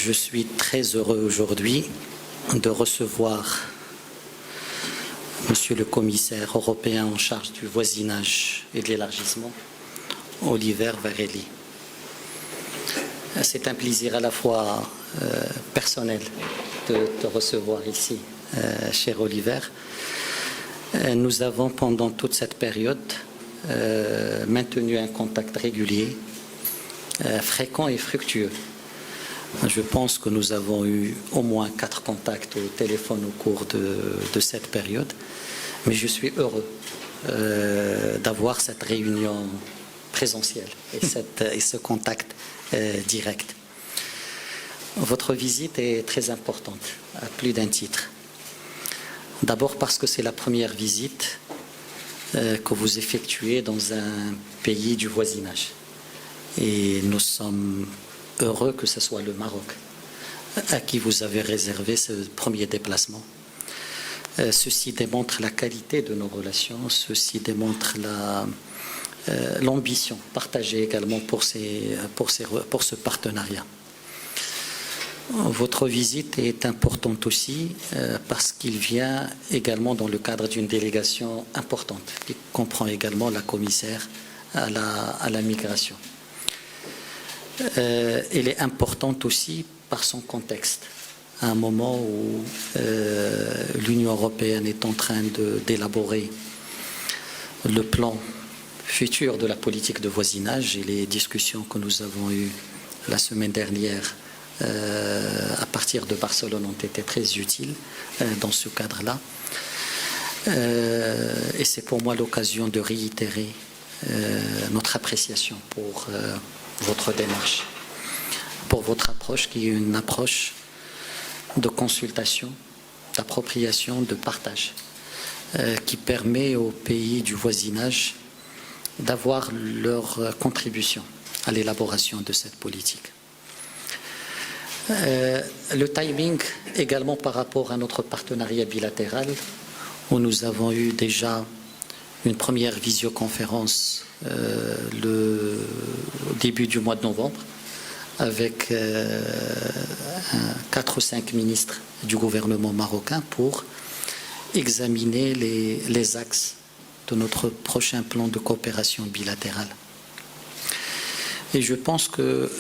Je suis très heureux aujourd'hui de recevoir Monsieur le commissaire européen en charge du voisinage et de l'élargissement, Oliver Várhelyi. C'est un plaisir à la fois personnel de te recevoir ici, cher Oliver. Nous avons pendant toute cette période maintenu un contact régulier, fréquent et fructueux. Je pense que nous avons eu au moins 4 contacts au téléphone au cours de cette période, mais je suis heureux d'avoir cette réunion présentielle et ce contact direct. Votre visite est très importante, à plus d'un titre. D'abord parce que c'est la première visite que vous effectuez dans un pays du voisinage. Et nous sommes heureux que ce soit le Maroc à qui vous avez réservé ce premier déplacement. Ceci démontre la qualité de nos relations, ceci démontre l'ambition partagée également pour ce partenariat. Votre visite est importante aussi parce qu'il vient également dans le cadre d'une délégation importante qui comprend également la commissaire à la migration. Elle est importante aussi par son contexte, à un moment où l'Union européenne est en train d'élaborer le plan futur de la politique de voisinage, et les discussions que nous avons eues la semaine dernière à partir de Barcelone ont été très utiles dans ce cadre-là. Et c'est pour moi l'occasion de réitérer notre appréciation pour votre démarche, pour votre approche qui est une approche de consultation, d'appropriation, de partage, qui permet aux pays du voisinage d'avoir leur contribution à l'élaboration de cette politique. Le timing également par rapport à notre partenariat bilatéral, où nous avons eu déjà une première visioconférence au début du mois de novembre avec 4 ou 5 ministres du gouvernement marocain pour examiner les axes de notre prochain plan de coopération bilatérale. Et je pense que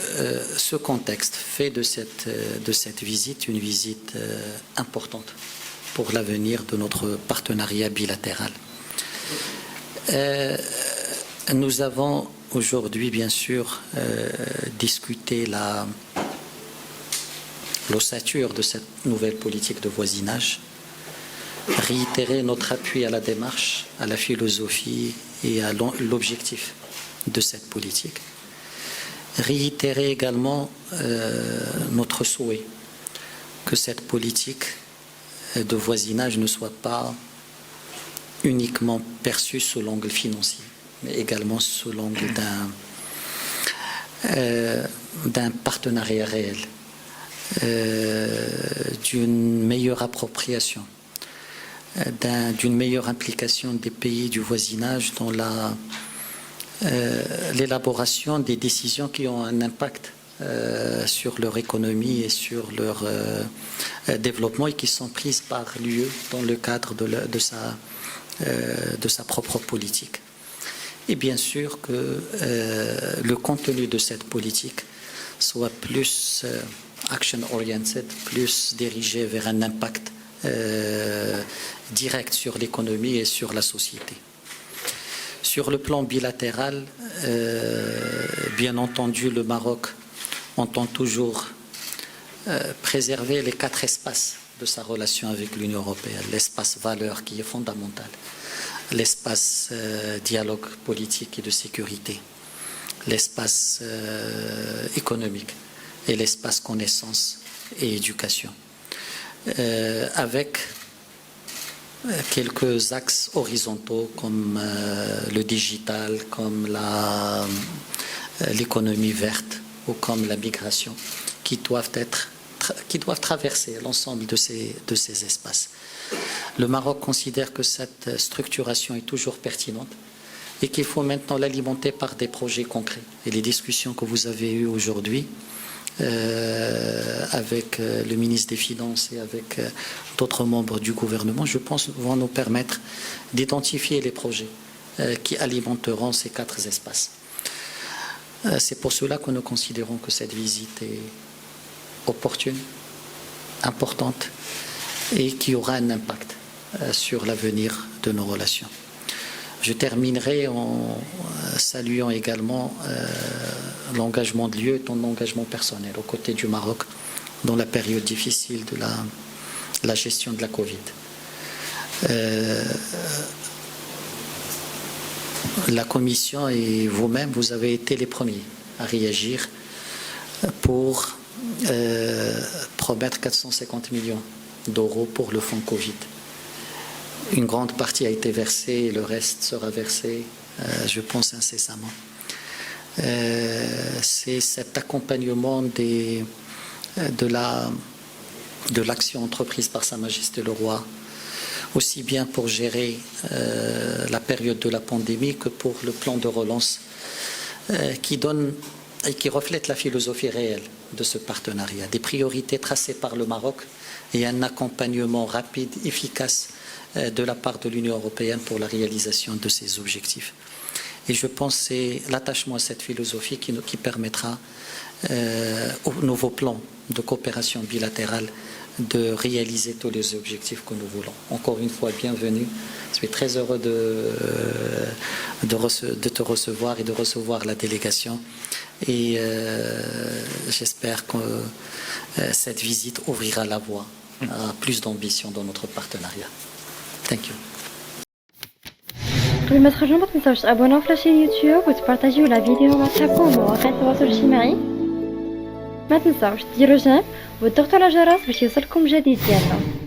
ce contexte fait de cette visite une visite importante pour l'avenir de notre partenariat bilatéral. Nous avons aujourd'hui, bien sûr, discuté l'ossature de cette nouvelle politique de voisinage, réitéré notre appui à la démarche, à la philosophie et à l'objectif de cette politique, réitérer également notre souhait que cette politique de voisinage ne soit pas uniquement perçue sous l'angle financier, mais également sous l'angle d'un partenariat réel, d'une meilleure appropriation, d'une meilleure implication des pays du voisinage dans l'élaboration des décisions qui ont un impact sur leur économie et sur leur développement et qui sont prises par l'UE dans le cadre de sa propre politique. Et bien sûr que le contenu de cette politique soit plus action-oriented, plus dirigé vers un impact direct sur l'économie et sur la société. Sur le plan bilatéral, bien entendu, le Maroc entend toujours préserver les 4 espaces de sa relation avec l'Union européenne. L'espace valeur qui est fondamental, l'espace dialogue politique et de sécurité, l'espace économique et l'espace connaissance et éducation, avec quelques axes horizontaux comme le digital, comme l'économie verte ou comme la migration, qui doivent traverser l'ensemble de ces espaces. Le Maroc considère que cette structuration est toujours pertinente et qu'il faut maintenant l'alimenter par des projets concrets. Et les discussions que vous avez eues aujourd'hui avec le ministre des Finances et avec d'autres membres du gouvernement, je pense, vont nous permettre d'identifier les projets qui alimenteront ces 4 espaces. C'est pour cela que nous considérons que cette visite est opportune, importante et qui aura un impact sur l'avenir de nos relations. Je terminerai en saluant également l'engagement de l'UE et ton engagement personnel aux côtés du Maroc dans la période difficile de la gestion de la Covid. La Commission et vous-même, vous avez été les premiers à réagir pour promettre 450 millions d'euros pour le fonds Covid. Une grande partie a été versée, le reste sera versé, je pense, incessamment. C'est cet accompagnement de l'action entreprise par Sa Majesté le Roi, aussi bien pour gérer la période de la pandémie que pour le plan de relance qui donne et qui reflète la philosophie réelle de ce partenariat, des priorités tracées par le Maroc et un accompagnement rapide, efficace de la part de l'Union européenne pour la réalisation de ces objectifs. Et je pense que c'est l'attachement à cette philosophie qui permettra au nouveau plan de coopération bilatérale de réaliser tous les objectifs que nous voulons. Encore une fois, bienvenue. Je suis très heureux de te recevoir et de recevoir la délégation. Et j'espère que cette visite ouvrira la voie à plus d'ambition dans notre partenariat. Thank you. قبل ما تخرجوا ما تنساوش تابوناو في لاشين يوتيوب وتبارطاجيو لا فيديو مع صحابكم ومواقع التواصل الاجتماعي. ما تنساوش ديروا جيم وتضغطوا على الجرس باش يوصلكم جديد ديالنا.